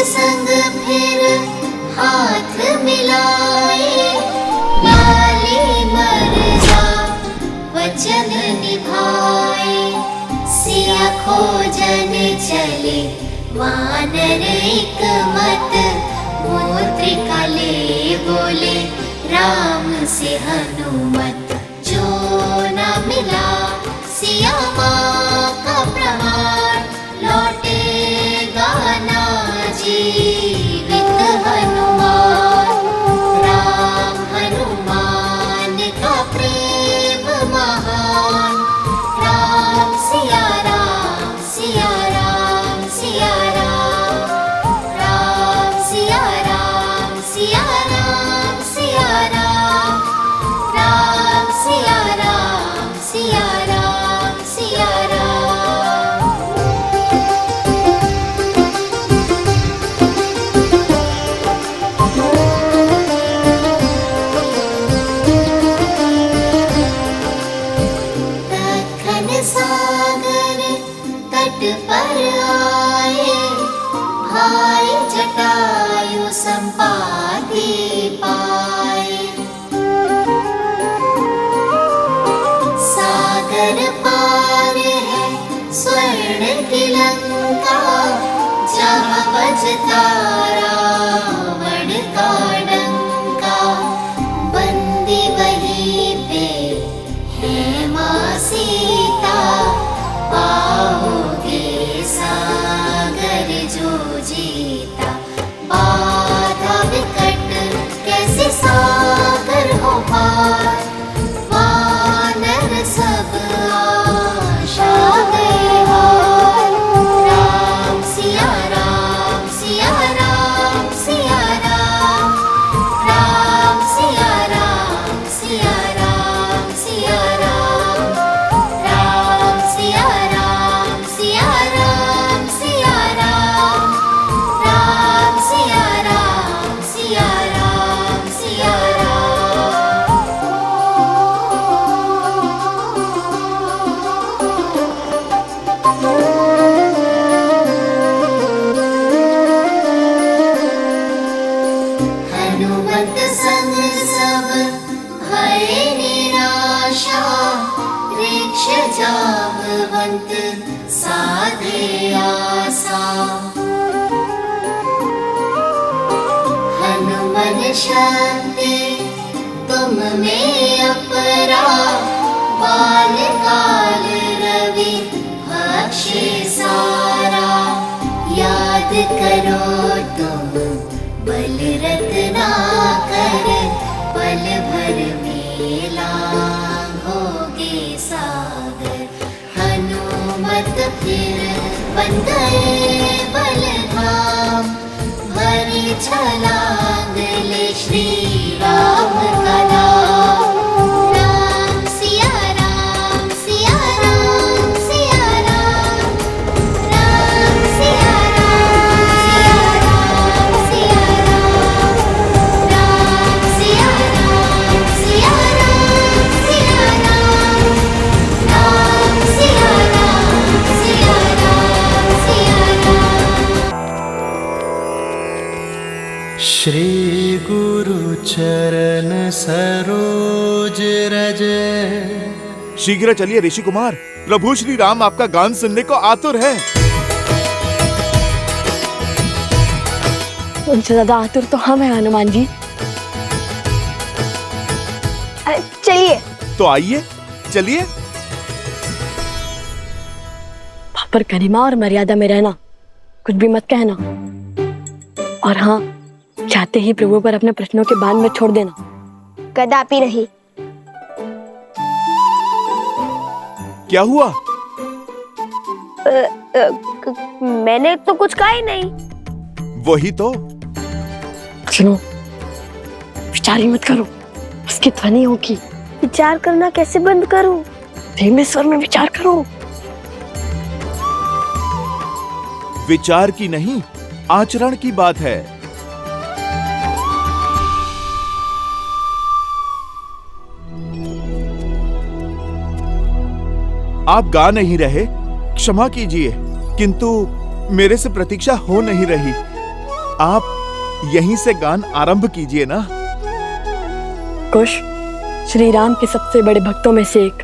संग फिर हाथ मिलाए, लाली मर्जा वचन निभाए। सिया खोजन चले वानर एक मत, मुद्रिका ले बोले राम से हनुमत। जो न मिला सिया माँ का प्रमाण, लौटेगा ना जीवित हनुमान। राम हनुमान का प्रेम महान, राम सिया राम सिया राम सिया राम, राम सिया राम सिया राम सिया राम, राम सिया राम सिया राम सिया राम। दक्खन सागर तट पर आए, भाई जटायु संपाति पाए। सागर पार है स्वर्ण की लंका, जहाँ बजता रावण का डंका। बंदी वहीं पे है माँ सीता, पाओगे सागर जो जीता। बाधा विकट कैसे सागर हो पार, वानर सब आशा गए हार। राम सिया राम सिया राम सिया राम, राम सिया राम सिया राम सिया राम, राम सिया राम सिया राम सिया राम, राम सिया राम सिया राम सिया राम। हनुमत संग सब भय निराशा, वृक्ष जामवंत साधे आसा। हनुमन शक्ति तुम में अपरा, बाल काल रवि भक्षे सारा। याद करो तुम बल रत्ना कर, पल भर में लांघोगे सागर। हनुमत फिर बन गए बलधाम, भरी छलांग ले श्री राम का नाम। राम सिया राम सिया राम सिया राम, राम सिया राम सिया राम सिया राम, राम सिया राम सिया राम सिया राम, राम सिया राम सिया राम सिया राम। श्री गुरु चरण सरोज रज। शीघ्र चलिए ऋषि कुमार, प्रभु श्री राम आपका गान सुनने को आतुर है। उनसे ज्यादा आतुर तो हम हैं हनुमान जी। चलिए। तो आइए चलिए। पर गरिमा और मर्यादा में रहना, कुछ भी मत कहना। और हाँ, चाहते ही प्रभु पर अपने प्रश्नों के बाण में छोड़ देना। कदापि नहीं। क्या हुआ? मैंने तो कुछ कहा ही नहीं। वही तो। सुनो, विचार ही मत करो, उसकी ध्वनि होगी। विचार करना कैसे बंद करूं? धीमे स्वर में विचार करो। विचार की नहीं, आचरण की बात है। आप गा नहीं रहे, क्षमा कीजिए, किंतु मेरे से प्रतीक्षा हो नहीं रही। आप यहीं से गान आरंभ कीजिए ना। कुश श्री राम के सबसे बड़े भक्तों में से एक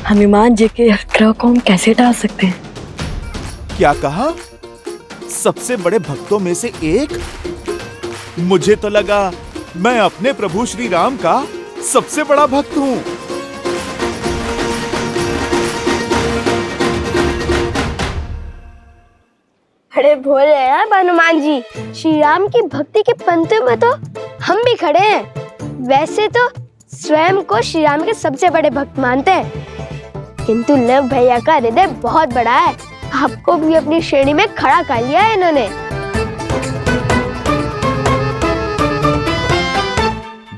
हनुमान जी के ग्रह को हम कैसे टाल सकते हैं? क्या कहा? सबसे बड़े भक्तों में से एक? मुझे तो लगा मैं अपने प्रभु श्री राम का सबसे बड़ा भक्त हूँ। अरे भोले यार हनुमान जी, श्री राम की भक्ति के पंक्तियों में तो हम भी खड़े हैं। वैसे तो स्वयं को श्री राम के सबसे बड़े भक्त मानते हैं, किंतु लव भैया का हृदय बहुत बड़ा है, आपको भी अपनी श्रेणी में खड़ा कर लिया है इन्होंने।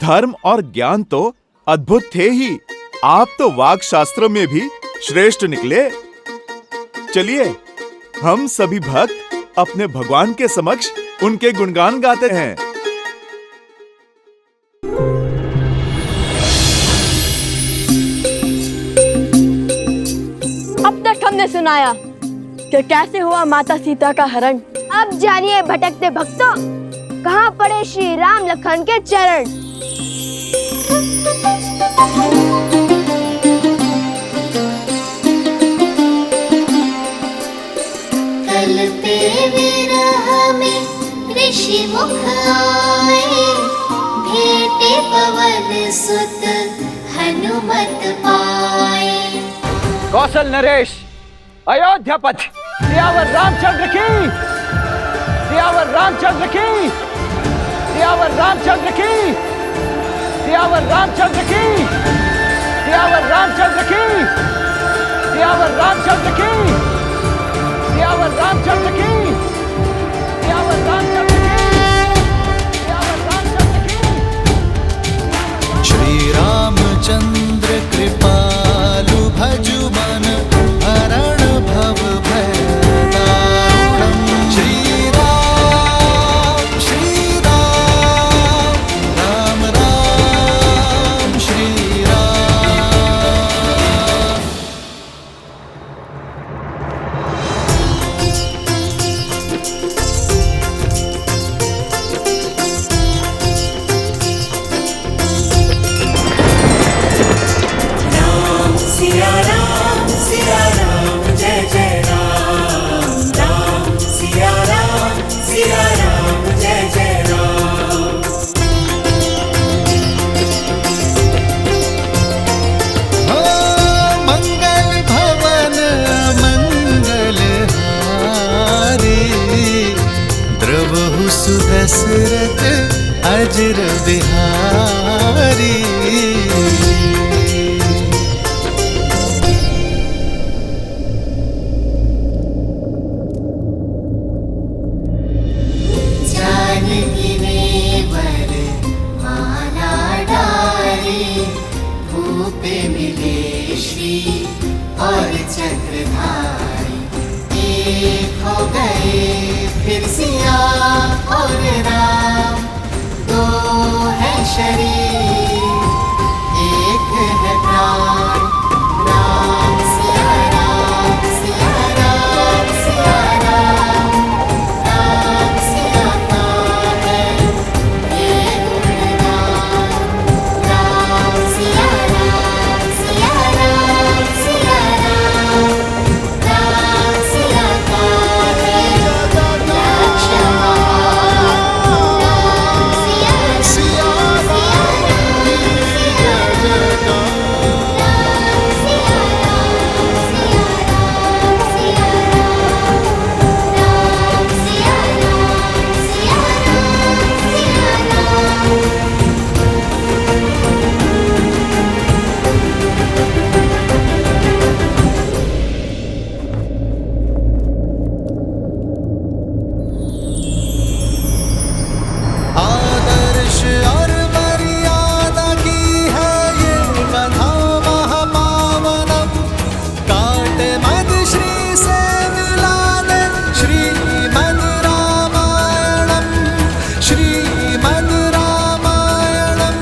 धर्म और ज्ञान तो अद्भुत थे ही, आप तो वाक शास्त्र में भी श्रेष्ठ निकले। चलिए हम सभी भक्त अपने भगवान के समक्ष उनके गुणगान गाते हैं। अब तक हमने सुनाया कि कैसे हुआ माता सीता का हरण। अब जानिए भटकते भक्तों, कहाँ पड़े श्री राम लखन के चरण। कल पे विरह में ऋषि मुख आए, भेटे पवन सुत हनुमत पाए। कौशल नरेश, अयोध्यापति, सियावर रामचंद्र की, सियावर रामचंद्र की, सियावर रामचंद्र की, सियावर रामचंद्र की, सियावर रामचंद्र की, सियावर रामचंद्र की, सियावर रामचंद्र की, सियावर रामचंद्र की, सियावर रामचंद्र की। श्री रामचंद्र कृपालु भजु मन हरण भव भय दारुणम्। श्री राम राम राम श्री राम। मंगल भवन मंगल हारी, द्रवहु सुदशरथ अजर बिहारी। जानकी नेवर माला डारी, भूपे मिले श्री और चक्रधारी। एक हो गए फिर सिया और राम, दो है शरीर एक है प्राण। राम सिया राम सिया राम सिया राम, राम सिया का है ये गुणगान। राम सिया राम सिया राम सिया राम, राम सिया का है लक्ष्य महान। राम सिया सिया राम सिया राम, राम सिया राम सिया राम सिया राम, राम सिया राम सिया राम सिया राम। आदर्श और मर्यादा की है ये कथा महापावनम। काट मद श्री से मिलाने श्रीमद् रामायणम, श्रीमद् रामायणम,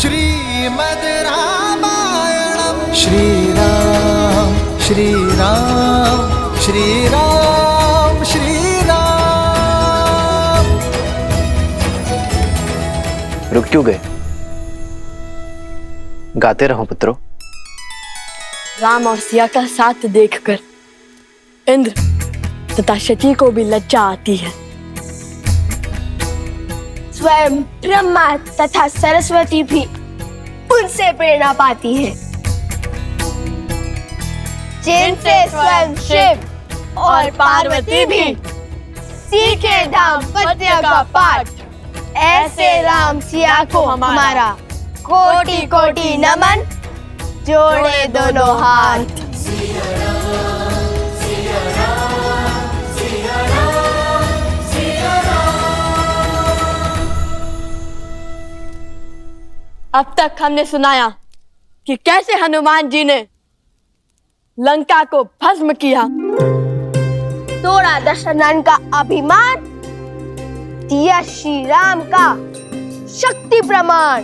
श्रीमद् रामायणम। श्री राम श्री राम श्री राम श्री राम। क्यों गए? गाते रहो पुत्रों। राम और सिया का साथ देखकर इंद्र तथा शची को भी लज्जा आती है। स्वयं ब्रह्मा तथा सरस्वती भी उनसे प्रेरणा पाती हैं, जिनसे स्वयं शिव और पार्वती भी सीखे दाम्पत्य का पाठ। ऐसे राम सिया को हमारा कोटि कोटि नमन, जोड़े दोनों हाथ। अब तक हमने सुनाया कि कैसे हनुमान जी ने लंका को भस्म किया, तोड़ा दशरथन का अभिमान, दिया श्री राम का शक्ति प्रमाण।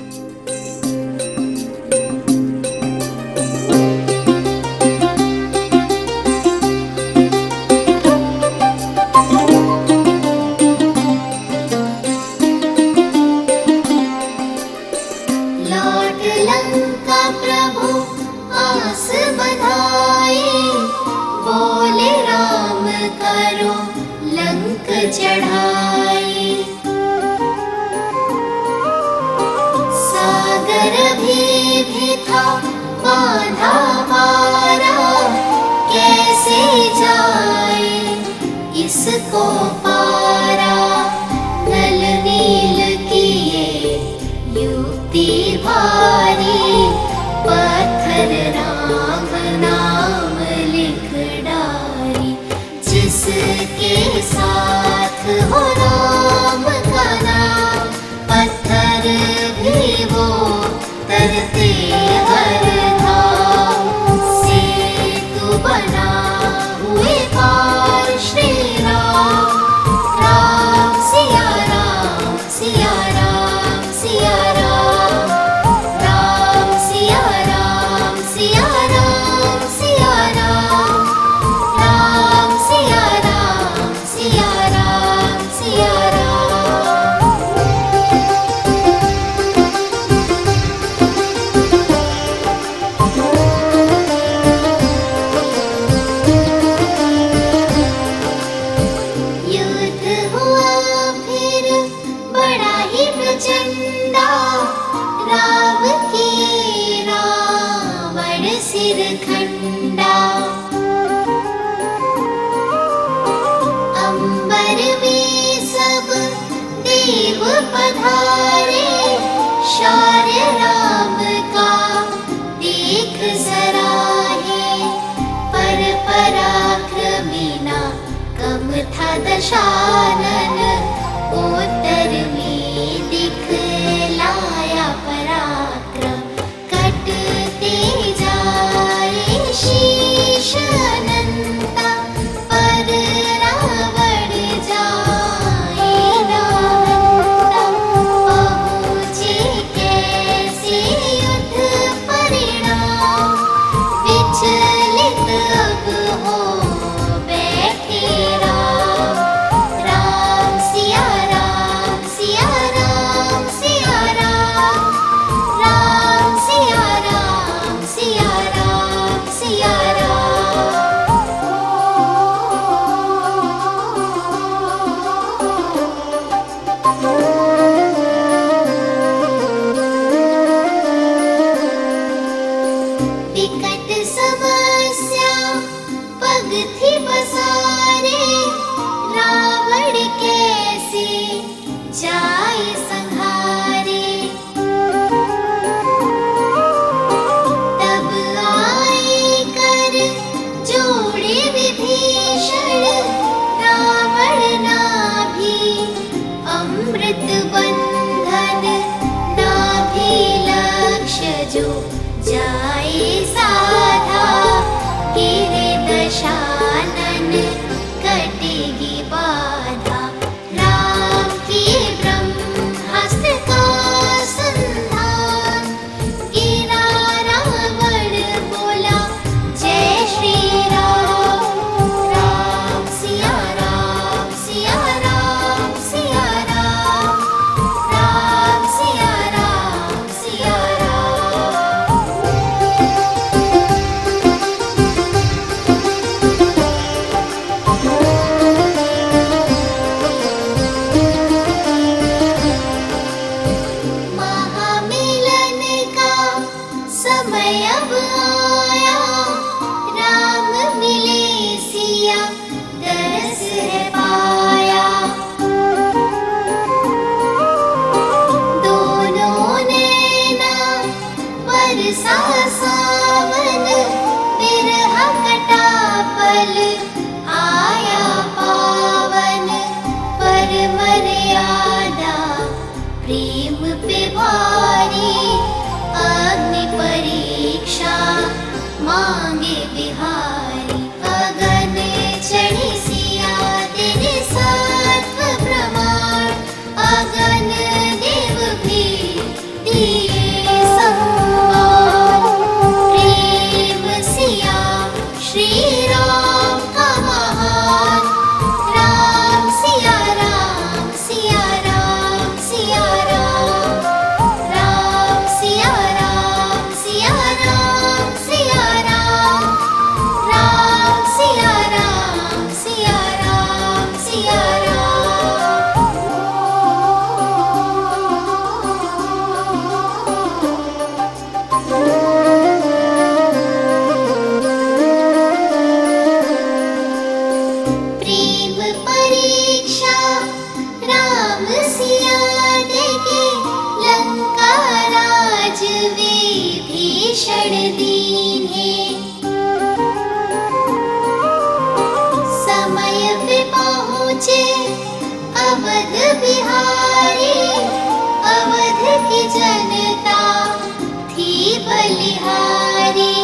लौट लंका प्रभु आस बधाई, बोले राम करो लंक चढ़ाई। सागर भी था बांधा मारा, कैसे जाए इसको पारा। नल नील किए युक्ति भारी, पत्थर राम नाम लिख डारी। जिसके साथ हो राम का नाम, पत्थर भी वो तरते हर धाम। सेतु बना हुए पार श्री राम, राम सिया राम सिया राम सिया राम, राम सिया राम सिया राम सिया राम, राम सिया राम सिया राम सिया राम। युद्ध हुआ फिर बड़ा ही प्रचंडा, राम की रावण सिर खंडा। अंबर में सब देव पधारे, शौर्य राम का देख सराहे। पर पराक्रमी ना कम था दशानन, उत्तर में दिखलाया पराक्रम। कटते जाए शीश अनंता, पर रावण जाए नाहंता। पहुँचे कैसे युद्ध परिणाम, विचलित अब हो बैठे राम। राम सिया राम सिया राम सिया राम, राम सिया राम सिया राम सिया राम। विकट समस्या पग थी पसारे, रावण कैसे जाए संहारे। तब आए कर जोड़े विभीषण, रावण नाभि अमृत बंधन। नाभि लक्ष्य जो जाए साधा, गिरे दशानन कटेगी बाधा। राम की ब्रह्म अवध बिहारी अवध की जनता थी बलिहारी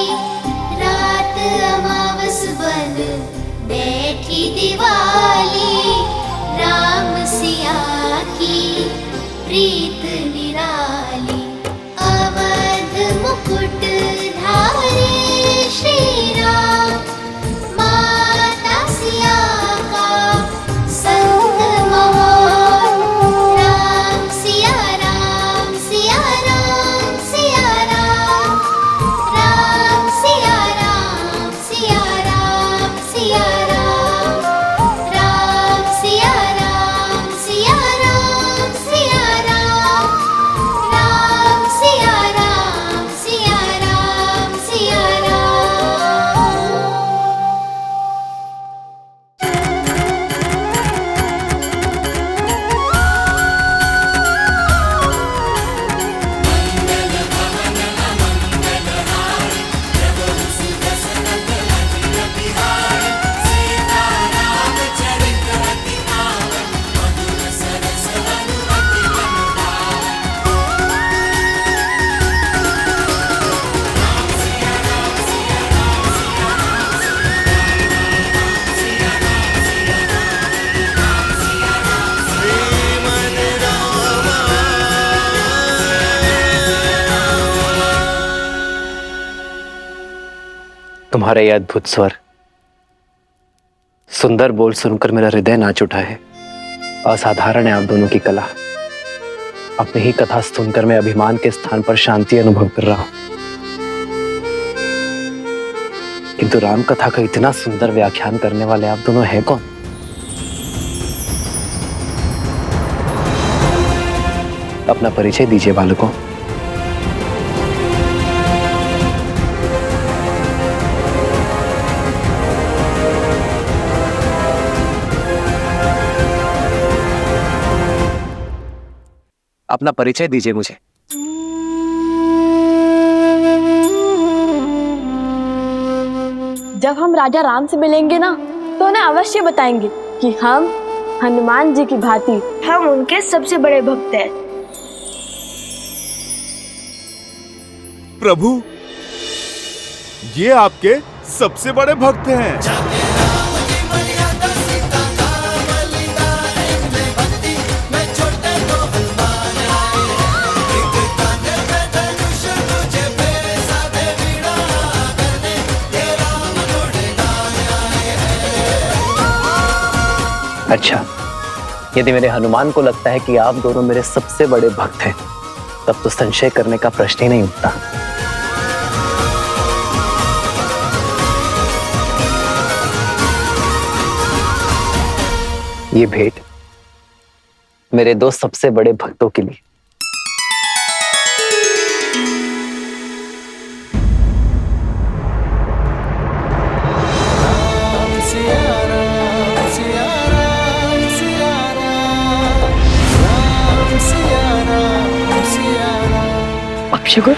रात अमावस बन बैठी दिवाली राम सिया की प्रीत निराली अवध मुकुट धारी श्री राम माता सिया का संग मोहन राम सिया राम सिया राम सिया राम राम सिया राम सिया राम सिया राम राम सिया राम सिया राम सिया राम राम सिया राम सिया राम सिया राम तुम्हारा यह अद्भुत स्वर, सुंदर बोल सुनकर मेरा हृदय नाच उठा है। असाधारण है आप दोनों की कला। अपनी ही कथा सुनकर मैं अभिमान के स्थान पर शांति अनुभव कर रहा हूं। किंतु राम कथा का इतना सुंदर व्याख्यान करने वाले आप दोनों हैं कौन? अपना परिचय दीजिए बालकों। अपना परिचय दीजिए मुझे। जब हम राजा राम से मिलेंगे ना तो उन्हें अवश्य बताएंगे कि हम हनुमान जी की भांति हम उनके सबसे बड़े भक्त हैं। प्रभु, ये आपके सबसे बड़े भक्त हैं। अच्छा, यदि मेरे हनुमान को लगता है कि आप दोनों मेरे सबसे बड़े भक्त हैं, तब तो संशय करने का प्रश्न ही नहीं उठता। ये भेंट मेरे दो सबसे बड़े भक्तों के लिए। अपशकुन,